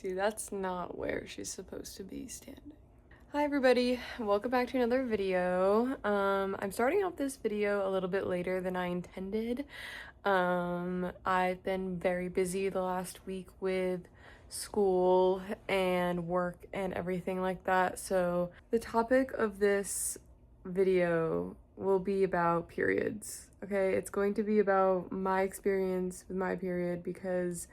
See, that's not where she's supposed to be standing. Hi everybody, welcome back to another video. I'm starting off this video a little bit later than I intended. I've been very busy the last week with school and work and everything like that. So the topic of this video will be about periods, okay? It's going to be about my experience with my period because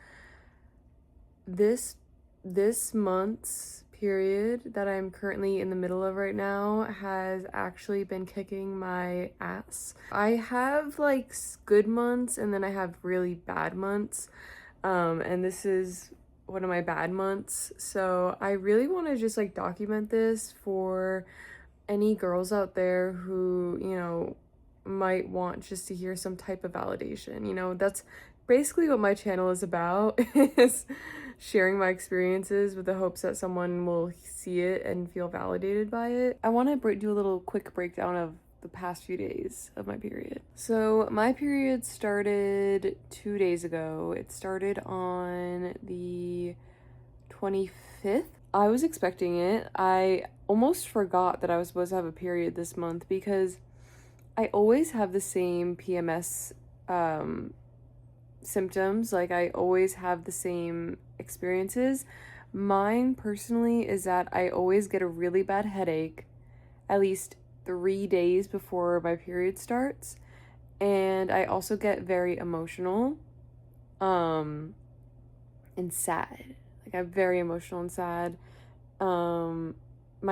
this month's period that I'm currently in the middle of right now has actually been kicking my ass. I have like good months and then I have really bad months. And this is one of my bad months. So I really want to just like document this for any girls out there who, you know, might want just to hear some type of validation. You know, that's basically what my channel is about, is sharing my experiences with the hopes that someone will see it and feel validated by it. I want to do a little quick breakdown of the past few days of my period. So my period started 2 days ago. It started on the 25th. I was expecting it. I almost forgot that I was supposed to have a period this month because I always have the same PMS symptoms. Like, I always have the same experiences. Mine personally is that I always get a really bad headache at least 3 days before my period starts, and I also get very emotional and sad. Like, I'm very emotional and sad. My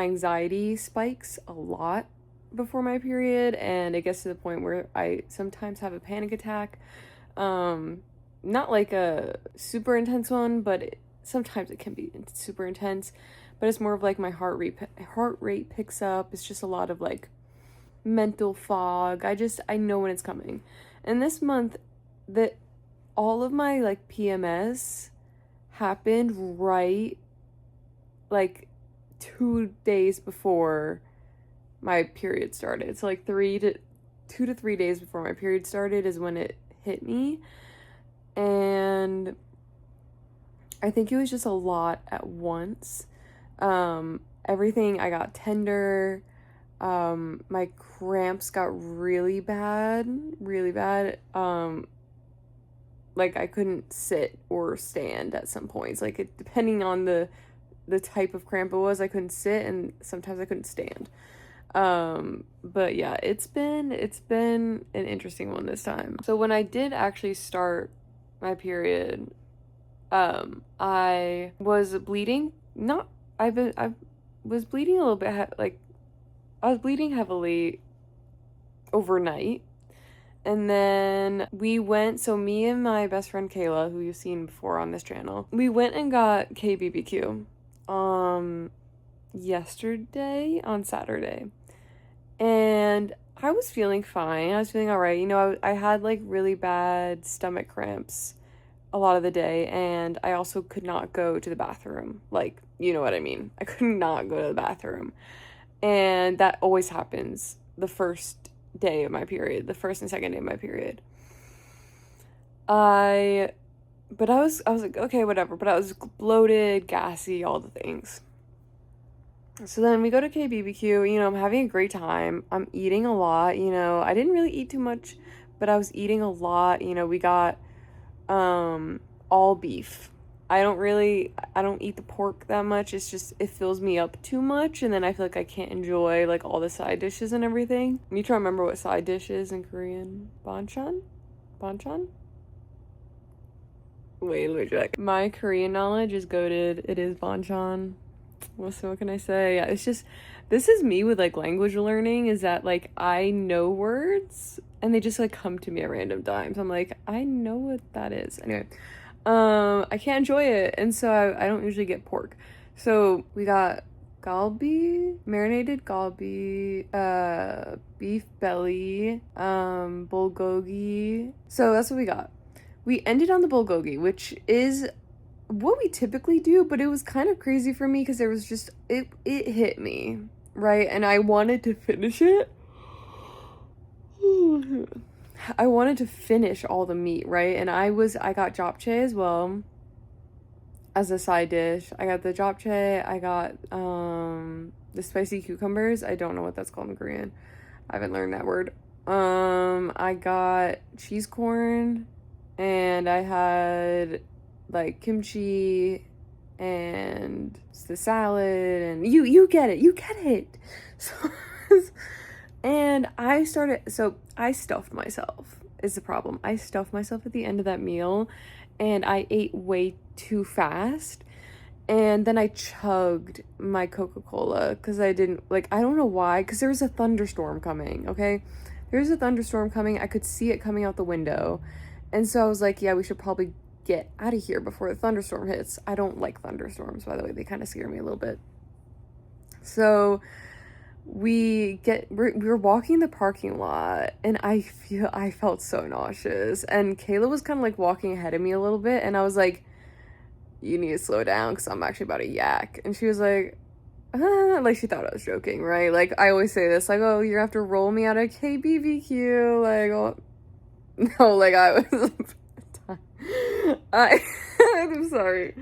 anxiety spikes a lot before my period, and it gets to the point where I sometimes have a panic attack. Not like a super intense one, but sometimes it can be super intense, but it's more of like my heart rate picks up. It's just a lot of like mental fog. I know when it's coming. And this month, that all of my like PMS happened right like 2 days before my period started. So like 2 to 3 days before my period started is when it hit me. And I think it was just a lot at once. Everything, I got tender. My cramps got really bad. Like, I couldn't sit or stand at some points. Like, depending on the type of cramp it was, I couldn't sit, and sometimes I couldn't stand. But yeah, it's been an interesting one this time. So when I did actually start my period, I was bleeding. I was bleeding a little bit, like, I was bleeding heavily overnight. And then so me and my best friend Kayla, who you've seen before on this channel, we went and got KBBQ yesterday, on Saturday. And I was feeling fine. I was feeling all right. You know, I had like really bad stomach cramps a lot of the day, and I also could not go to the bathroom. Like, you know what I mean? I could not go to the bathroom. And that always happens the first day of my period, the first and second day of my period. But I was like, okay, whatever. But I was bloated, gassy, all the things. So then we go to KBBQ, you know, I'm having a great time. I'm eating a lot, you know. I didn't really eat too much, but I was eating a lot. You know, we got all beef. I don't eat the pork that much. It's just, it fills me up too much, and then I feel like I can't enjoy like all the side dishes and everything. I need to remember what side dish is in Korean. Banchan? Banchan? Wait, let me check. My Korean knowledge is goated. It is banchan. So what can I say? Yeah, it's just, this is me with like language learning, is that like I know words and they just like come to me at random times. I'm like, I know what that is. Anyway, I can't enjoy it, and so I don't usually get pork. So we got galbi, marinated galbi, beef belly, bulgogi. So that's what we got. We ended on the bulgogi, which is what we typically do, but it was kind of crazy for me because there was just, it hit me, right? And I wanted to finish it. I wanted to finish all the meat, right? And I got japchae as well. as a side dish. I got the japchae, I got the spicy cucumbers. I don't know what that's called in Korean. I haven't learned that word. I got cheese corn, and I had like kimchi and the salad, and you get it. You get it. So and I stuffed myself is the problem. I stuffed myself at the end of that meal, and I ate way too fast. And then I chugged my Coca-Cola because I didn't, like, I don't know why, because there was a thunderstorm coming, okay? There's a thunderstorm coming. I could see it coming out the window. And so I was like, yeah, we should probably get out of here before the thunderstorm hits. I don't like thunderstorms, by the way. They kind of scare me a little bit. So we're walking the parking lot, and I felt so nauseous. And Kayla was kind of like walking ahead of me a little bit, and I was like, you need to slow down because I'm actually about to yak. And she was like, like she thought I was joking, right? Like I always say this, like, oh, you're gonna have to roll me out of KBBQ, like, oh, no, like I was, I'm sorry.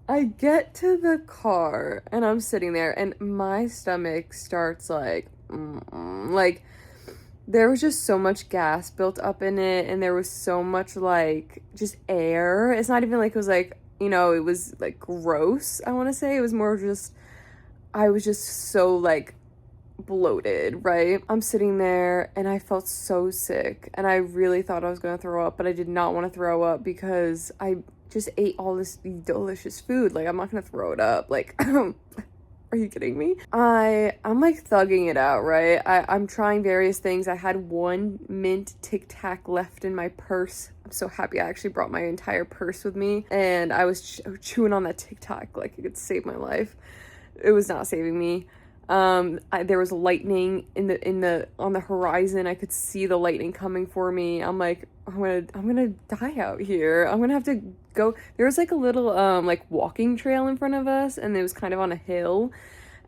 I get to the car and I'm sitting there and my stomach starts like there was just so much gas built up in it, and there was so much like just air. It's not even like it was like, you know, it was like gross, I want to say. It was more just, I was just so like bloated, right? I'm sitting there and I felt so sick, and I really thought I was going to throw up, but I did not want to throw up because I just ate all this delicious food. Like, I'm not going to throw it up. Like, are you kidding me? I'm like thugging it out, right? I'm trying various things. I had one mint Tic Tac left in my purse. I'm so happy I actually brought my entire purse with me, and I was chewing on that Tic Tac like it could save my life. It was not saving me. There was lightning on the horizon. I could see the lightning coming for me. I'm like, I'm gonna die out here. I'm gonna have to go. There was like a little like walking trail in front of us, and it was kind of on a hill,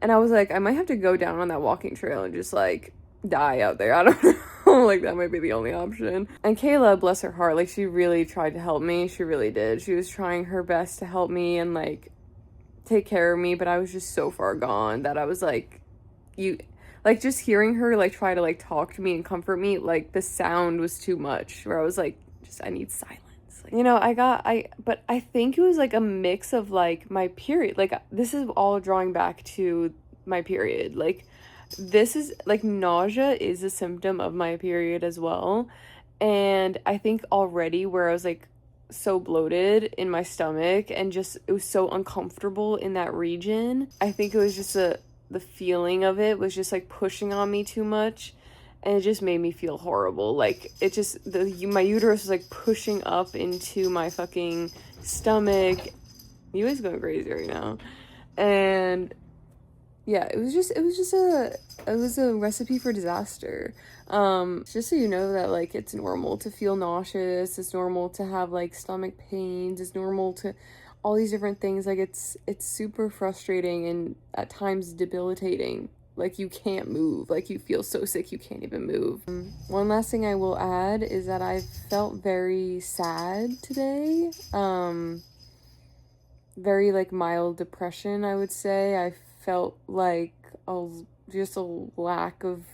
and I was like, I might have to go down on that walking trail and just like die out there. I don't know. Like that might be the only option. And Kayla, bless her heart, like she really tried to help me. She really did. She was trying her best to help me and like take care of me, but I was just so far gone that I was like, like just hearing her like try to like talk to me and comfort me, like the sound was too much, where I was like, just I need silence. Like, you know, but I think it was like a mix of like my period, like this is all drawing back to my period. Like this is like nausea is a symptom of my period as well. And I think already where I was like so bloated in my stomach and just it was so uncomfortable in that region, I think it was just the feeling of it was just like pushing on me too much, and it just made me feel horrible. Like it just my uterus was like pushing up into my fucking stomach. You guys going crazy right now. And yeah, it was a recipe for disaster. Just so you know that like it's normal to feel nauseous, it's normal to have like stomach pains, it's normal to all these different things. Like it's super frustrating and at times debilitating. Like you can't move, like you feel so sick you can't even move. One last thing I will add is that I felt very sad today. Very like mild depression, I would say. I felt like just a lack of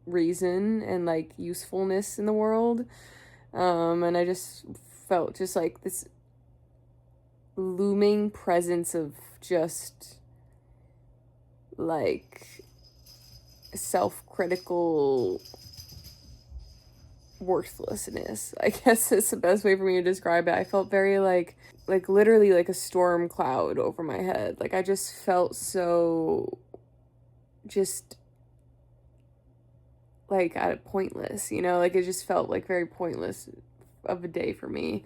reason and like usefulness in the world. And I just felt just like this looming presence of just like self-critical worthlessness, I guess is the best way for me to describe it. I felt very like literally like a storm cloud over my head. Like I just felt so just like pointless, you know, like it just felt like very pointless of a day for me.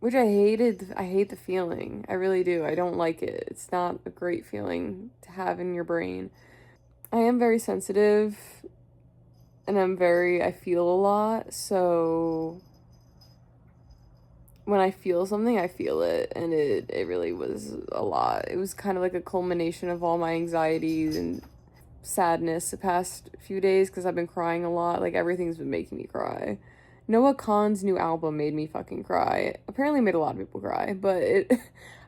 Which I hated. I hate the feeling. I really do. I don't like it. It's not a great feeling to have in your brain. I am very sensitive, and I feel a lot, so when I feel something, I feel it, and it really was a lot. It was kind of like a culmination of all my anxieties and sadness the past few days, because I've been crying a lot. Like everything's been making me cry. Noah Kahan's new album made me fucking cry. Apparently made a lot of people cry, but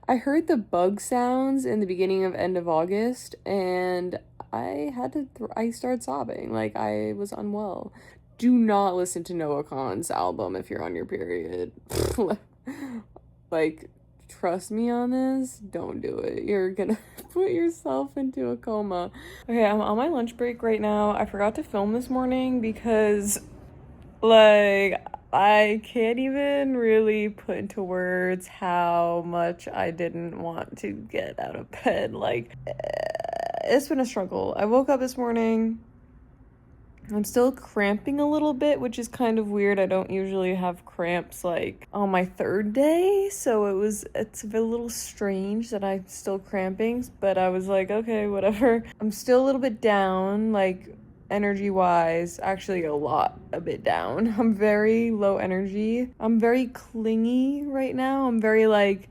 I heard the bug sounds in the beginning of end of August, and I had to I started sobbing like I was unwell. Do not listen to Noah Kahan's album if you're on your period. Like, trust me on this, don't do it. You're gonna put yourself into a coma. Okay, I'm on my lunch break right now. I forgot to film this morning because, like, I can't even really put into words how much I didn't want to get out of bed. Like, it's been a struggle. I woke up this morning. I'm still cramping a little bit, which is kind of weird. I don't usually have cramps like on my third day, so it's a little strange that I'm still cramping, but I was like, okay, whatever. I'm still a little bit down, like energy-wise, actually a bit down. I'm very low energy. I'm very clingy right now. I'm very like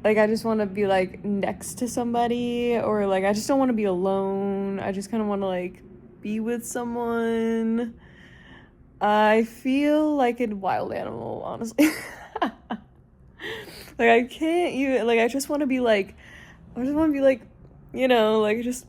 I just want to be like next to somebody, or like I just don't want to be alone. I just kind of want to like be with someone. I feel like a wild animal, honestly. Like I can't even, like I just want to be like, you know, like just,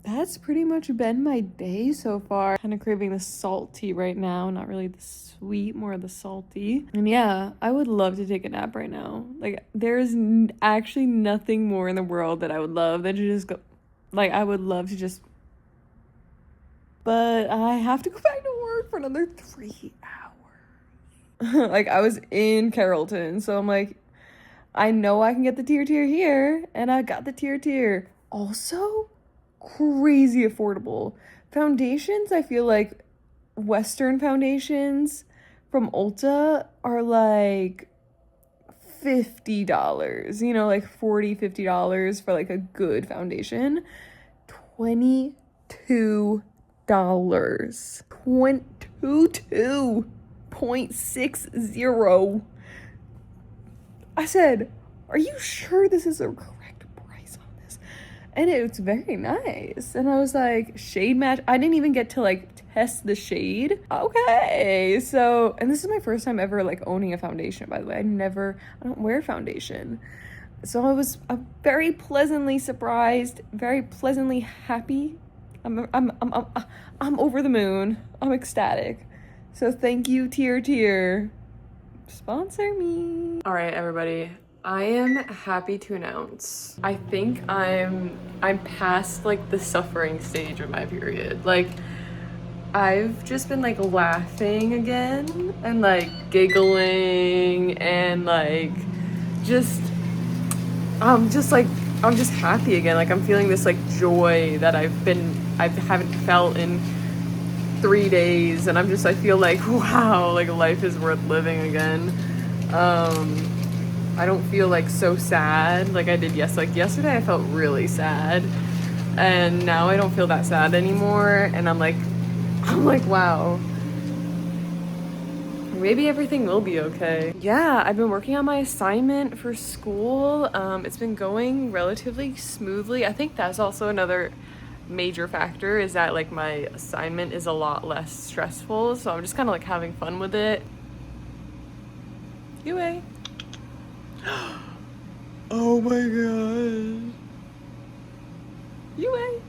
that's pretty much been my day so far. Kind of craving the salty right now, not really the sweet, more the salty. And yeah, I would love to take a nap right now. Like there's actually nothing more in the world that I would love than to just go, like I would love to just, but I have to go back to work for another 3 hours. Like I was in Carrollton, so I'm like, I know I can get the tier here, and I got the tier. Also, crazy affordable. Foundations, I feel like Western foundations from Ulta are like $50, you know, like $40-$50 for like a good foundation. $22. 22.60. I said, are you sure this is the correct price on this? And it's very nice. And I was like, shade match. I didn't even get to like test the shade. Okay, so, and this is my first time ever like owning a foundation, by the way. I don't wear foundation. So I was very pleasantly surprised, very pleasantly happy. I'm over the moon. I'm ecstatic. So thank you, tier. Sponsor me. All right, everybody. I am happy to announce, I think I'm past like the suffering stage of my period. Like I've just been like laughing again and like giggling and like I'm just happy again. Like I'm feeling this like joy that I haven't felt in 3 days, and I feel like, wow, like life is worth living again. I don't feel like so sad like I did yesterday. I felt really sad, and now I don't feel that sad anymore, and I'm like, wow, maybe everything will be okay. Yeah, I've been working on my assignment for school. It's been going relatively smoothly. I think that's also another major factor, is that like my assignment is a lot less stressful, so I'm just kind of like having fun with it. UA. Oh my god. UA.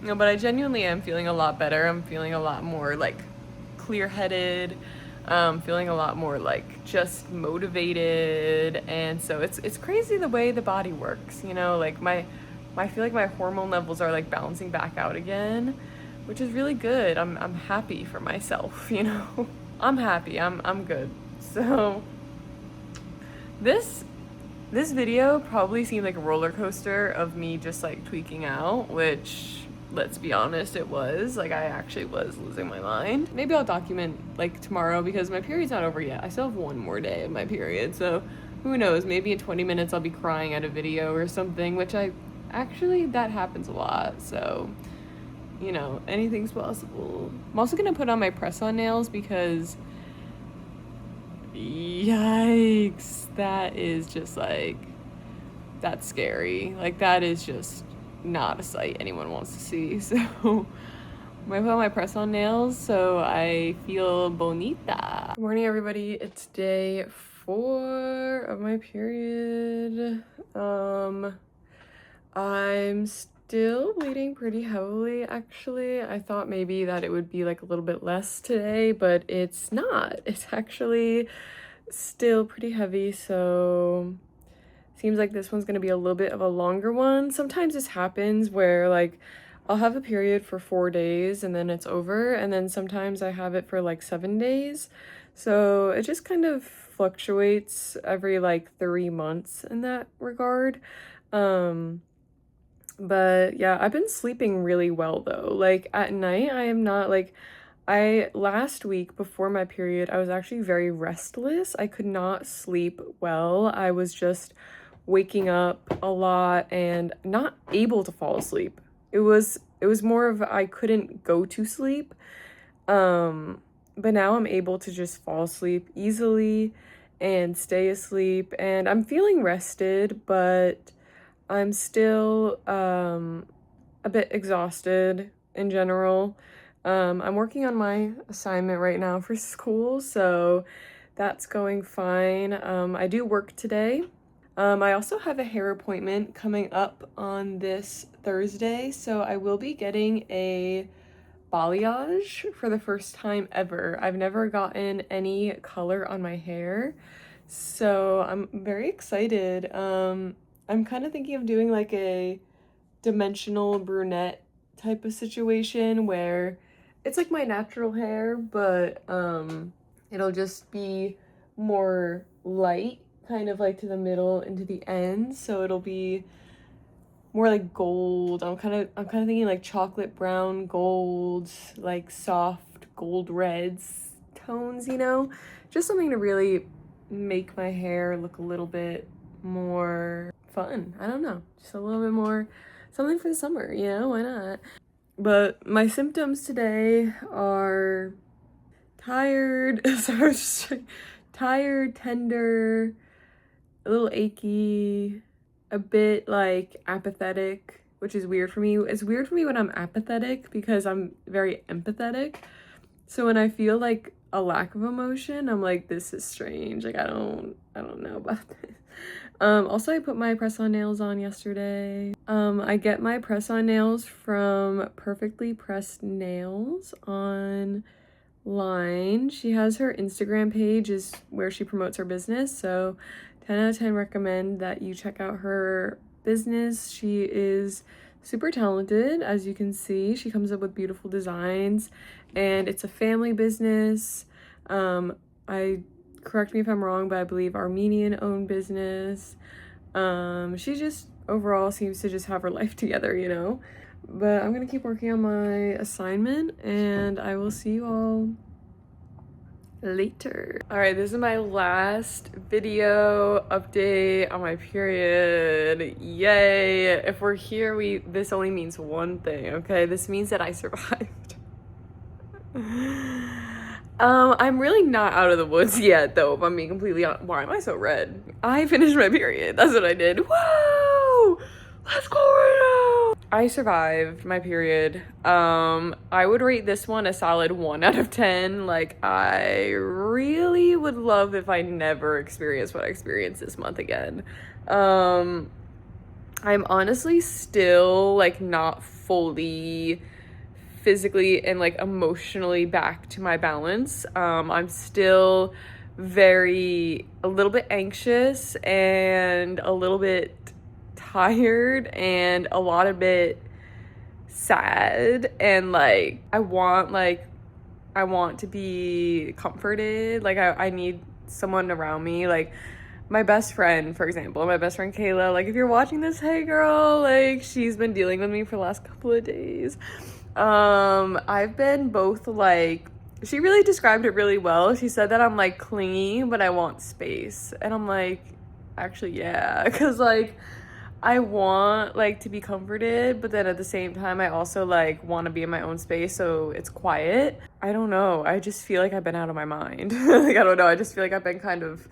No, but I genuinely am feeling a lot better. I'm feeling a lot more like clear-headed, feeling a lot more like just motivated, and so it's crazy the way the body works, you know, like I feel like my hormone levels are like balancing back out again, which is really good. I'm happy for myself, you know. I'm happy. I'm good. So this video probably seemed like a roller coaster of me just like tweaking out, which, let's be honest, it was. Like, I actually was losing my mind. Maybe I'll document like tomorrow, because my period's not over yet. I still have 1 more day of my period, so who knows, maybe in 20 minutes I'll be crying at a video or something, which that happens a lot, so, you know, anything's possible. I'm also gonna put on my press-on nails because Yikes. That is just like, that's scary. Like, that is just not a sight anyone wants to see. So I'm gonna put on my press-on nails so I feel bonita. Good morning, everybody. It's day 4 of my period. I'm still bleeding pretty heavily, actually. I thought maybe that it would be like a little bit less today, but it's not. It's actually still pretty heavy, so seems like this one's gonna be a little bit of a longer one. Sometimes this happens where like I'll have a period for 4 days and then it's over, and then sometimes I have it for like 7 days. So it just kind of fluctuates every like 3 months in that regard. But yeah, I've been sleeping really well though. Like at night, I am not like, last week before my period, I was actually very restless. I could not sleep well. I was just waking up a lot and not able to fall asleep. It was more of I couldn't go to sleep. But now I'm able to just fall asleep easily and stay asleep, and I'm feeling rested, but I'm still a bit exhausted in general. I'm working on my assignment right now for school, so that's going fine. I do work today. I also have a hair appointment coming up on this Thursday, so I will be getting a balayage for the first time ever. I've never gotten any color on my hair, so I'm very excited. I'm kind of thinking of doing like a dimensional brunette type of situation where it's like my natural hair, but it'll just be more light, kind of like to the middle and to the end, so it'll be more like gold. I'm kind of thinking like chocolate brown gold, like soft gold reds tones, you know? Just something to really make my hair look a little bit more fun. I don't know, just a little bit more something for the summer, you know, why not? But my symptoms today are tired, tired, tender, a little achy, a bit like apathetic, which is weird for me. It's weird for me when I'm apathetic because I'm very empathetic. So when I feel like a lack of emotion, I'm like, this is strange. Like I don't know about this. Also I put my press-on nails on yesterday. I get my press-on nails from Perfectly Pressed Nails online. She has her Instagram page is where she promotes her business, so 10 out of 10 recommend that you check out her business. She is super talented, as you can see. She comes up with beautiful designs, and it's a family business. Correct me if I'm wrong, but I believe Armenian-owned business. She just overall seems to just have her life together, you know? But I'm gonna keep working on my assignment, and I will see you all later. All right, this is my last video update on my period. Yay! If we're here, this only means one thing, okay? This means that I survived. I'm really not out of the woods yet, though, if I'm being completely honest. Why am I so red? I finished my period. That's what I did. Whoa! Let's go right now! I survived my period. I would rate this one a solid 1 out of 10. Like, I really would love if I never experienced what I experienced this month again. I'm honestly still, like, not fully physically and like emotionally back to my balance. I'm still a little bit anxious and a little bit tired and a lot of bit sad, and like I want to be comforted. Like I need someone around me, like my best friend, for example, my best friend Kayla. Like if you're watching this, hey girl, like she's been dealing with me for the last couple of days. I've been both like, she really described it really well. She said that I'm like clingy, but I want space. And I'm like, actually, yeah. Cause like, I want like to be comforted, but then at the same time I also like want to be in my own space so it's quiet. I don't know. I just feel like I've been out of my mind. Like I don't know. I just feel like I've been kind of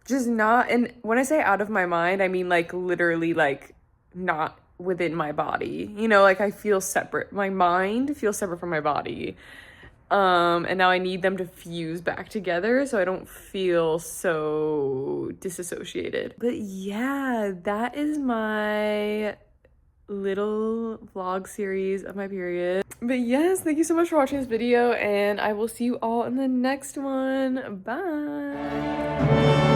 just not, and when I say out of my mind, I mean like literally like not within my body. You know, like I feel separate. My mind feels separate from my body. And now I need them to fuse back together so I don't feel so disassociated. But yeah, that is my little vlog series of my period. But yes, thank you so much for watching this video, and I will see you all in the next one. Bye.